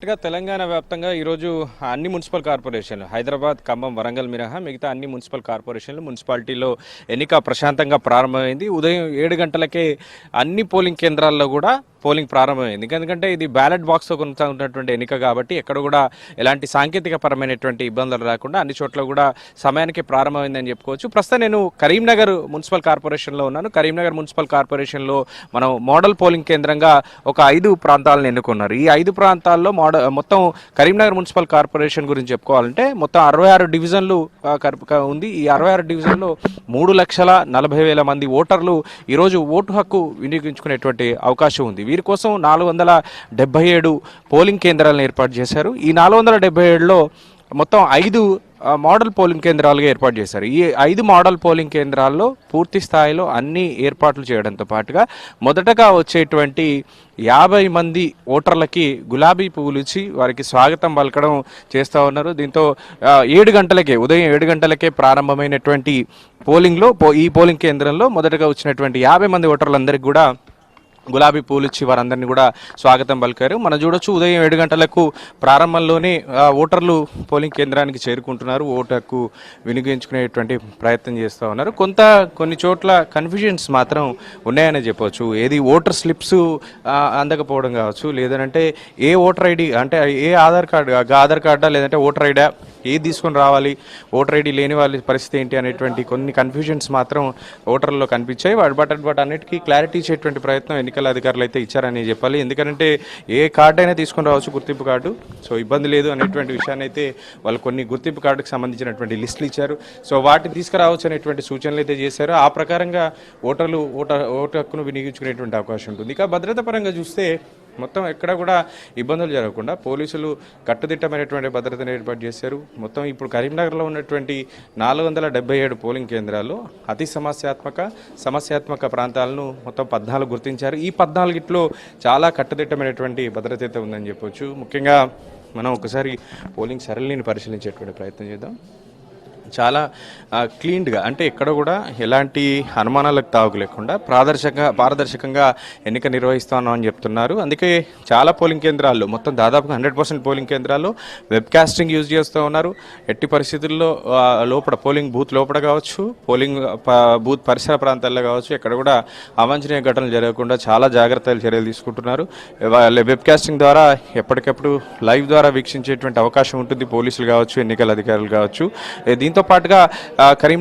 తెలంగాణ వ్యాప్తంగా ఈరోజు అన్ని మున్సిపల్ కార్పొరేషన్లు హైదరాబాద్, ఖమ్మం, వరంగల్ మినహా మిగతా అన్ని మున్సిపల్ కార్పొరేషన్లు మున్సిపాలిటీలో ఎన్నిక ప్రశాంతంగా ప్రారంభమైంది. ఉదయం 7 గంటలకే అన్ని పోలింగ్ కేంద్రాల్లో కూడా పోలింగ్ ప్రారంభమైంది. ఎందుకంటే ఇది బ్యాలెట్ బాక్స్తో కొనసాగుతున్నటువంటి ఎన్నిక కాబట్టి ఎక్కడ కూడా ఎలాంటి సాంకేతిక పరమైనటువంటి ఇబ్బందులు రాకుండా అన్ని చోట్ల కూడా సమయానికి ప్రారంభమైందని చెప్పుకోవచ్చు. ప్రస్తుతం నేను కరీంనగర్ మున్సిపల్ కార్పొరేషన్లో ఉన్నాను. కరీంనగర్ మున్సిపల్ కార్పొరేషన్లో మనం మోడల్ పోలింగ్ కేంద్రంగా ఒక 5 ప్రాంతాలను ఎన్నుకున్నారు. ఈ 5 ప్రాంతాల్లో మొత్తం కరీంనగర్ మున్సిపల్ కార్పొరేషన్ గురించి చెప్పుకోవాలంటే మొత్తం 66 డివిజన్లు ఉంది. ఈ 66 డివిజన్లో 3,40,000 మంది ఓటర్లు ఈరోజు ఓటు హక్కు వినియోగించుకునేటువంటి అవకాశం ఉంది. వీరి కోసం 477 పోలింగ్ కేంద్రాలను ఏర్పాటు చేశారు. ఈ 477లో మొత్తం 5 మోడల్ పోలింగ్ కేంద్రాలుగా ఏర్పాటు చేశారు. ఈ 5 మోడల్ పోలింగ్ కేంద్రాల్లో పూర్తి స్థాయిలో అన్ని ఏర్పాట్లు చేయడంతో పాటుగా మొదటగా వచ్చేటువంటి 50 మంది ఓటర్లకి గులాబీ పువ్వులు ఇచ్చి వారికి స్వాగతం పలకడం చేస్తూ ఉన్నారు. దీంతో 7 గంటలకే ఉదయం 7 గంటలకే ప్రారంభమైనటువంటి పోలింగ్లో ఈ పోలింగ్ కేంద్రంలో మొదటగా వచ్చినటువంటి 50 మంది ఓటర్లందరికీ కూడా గులాబీ పూలు ఇచ్చి వారందరినీ కూడా స్వాగతం పలికారు. మనం చూడొచ్చు ఉదయం 7 గంటలకు ప్రారంభంలోనే ఓటర్లు పోలింగ్ కేంద్రానికి చేరుకుంటున్నారు. ఓటు హక్కు వినియోగించుకునేటువంటి ప్రయత్నం చేస్తూ ఉన్నారు. కొన్ని చోట్ల కన్ఫ్యూజన్స్ మాత్రం ఉన్నాయని చెప్పవచ్చు. ఏది ఓటర్ స్లిప్స్ అందకపోవడం కావచ్చు, లేదంటే ఏ ఓటర్ ఐడి అంటే ఏ ఆధార్ కార్డా లేదంటే ఓటర్ ఐడా ఏది తీసుకొని రావాలి, ఓటర్ ఐడి లేని వాళ్ళ పరిస్థితి ఏంటి అనేటువంటి కొన్ని కన్ఫ్యూజన్స్ మాత్రం ఓటర్లలో కనిపించాయి. బట్ అన్నిటికీ క్లారిటీ ఇచ్చేటువంటి ప్రయత్నం ఎన్నికల అధికారులు అయితే ఇచ్చారని చెప్పాలి. ఎందుకంటే ఏ కార్డు అయినా తీసుకొని రావచ్చు, గుర్తింపు కార్డు, సో ఇబ్బంది లేదు అనేటువంటి విషయాన్ని అయితే వాళ్ళు కొన్ని గుర్తింపు కార్డుకు సంబంధించినటువంటి లిస్టులు ఇచ్చారు. సో వాటిని తీసుకురావచ్చు అనేటువంటి సూచనలు అయితే చేశారు. ఆ ప్రకారంగా ఓటర్లు ఓటు హక్కును వినియోగించుకునేటువంటి అవకాశం ఉంటుంది. ఇక భద్రత పరంగా చూస్తే మొత్తం ఎక్కడ కూడా ఇబ్బందులు జరగకుండా పోలీసులు కట్టుదిట్టమైనటువంటి భద్రతను ఏర్పాటు చేశారు. మొత్తం ఇప్పుడు కరీంనగర్లో ఉన్నటువంటి 477 పోలింగ్ కేంద్రాల్లో అతి సమస్యాత్మక ప్రాంతాలను మొత్తం 14 గుర్తించారు. ఈ 14గిట్లో చాలా కట్టుదిట్టమైనటువంటి భద్రత అయితే ఉందని చెప్పొచ్చు. ముఖ్యంగా మనం ఒకసారి పోలింగ్ సరళిని పరిశీలించేటువంటి ప్రయత్నం చేద్దాం. చాలా క్లీన్గా అంటే ఎక్కడ కూడా ఎలాంటి అనుమానాలకు తావు లేకుండా పారదర్శకంగా ఎన్నిక నిర్వహిస్తున్నామని చెప్తున్నారు. అందుకే చాలా పోలింగ్ కేంద్రాల్లో మొత్తం దాదాపుగా 100% పోలింగ్ కేంద్రాల్లో వెబ్ కాస్టింగ్ యూజ్ చేస్తూ ఉన్నారు. ఎట్టి పరిస్థితుల్లో పోలింగ్ బూత్ లోపల కావచ్చు, పోలింగ్ బూత్ పరిసర ప్రాంతాల్లో కావచ్చు, ఎక్కడ కూడా అవాంఛనీయ ఘటనలు జరగకుండా చాలా జాగ్రత్తలు చర్యలు తీసుకుంటున్నారు. వెబ్ కాస్టింగ్ ద్వారా ఎప్పటికప్పుడు లైవ్ ద్వారా వీక్షించేటువంటి అవకాశం ఉంటుంది పోలీసులు కావచ్చు, ఎన్నికల అధికారులు కావచ్చు. దీంతో పాటుగా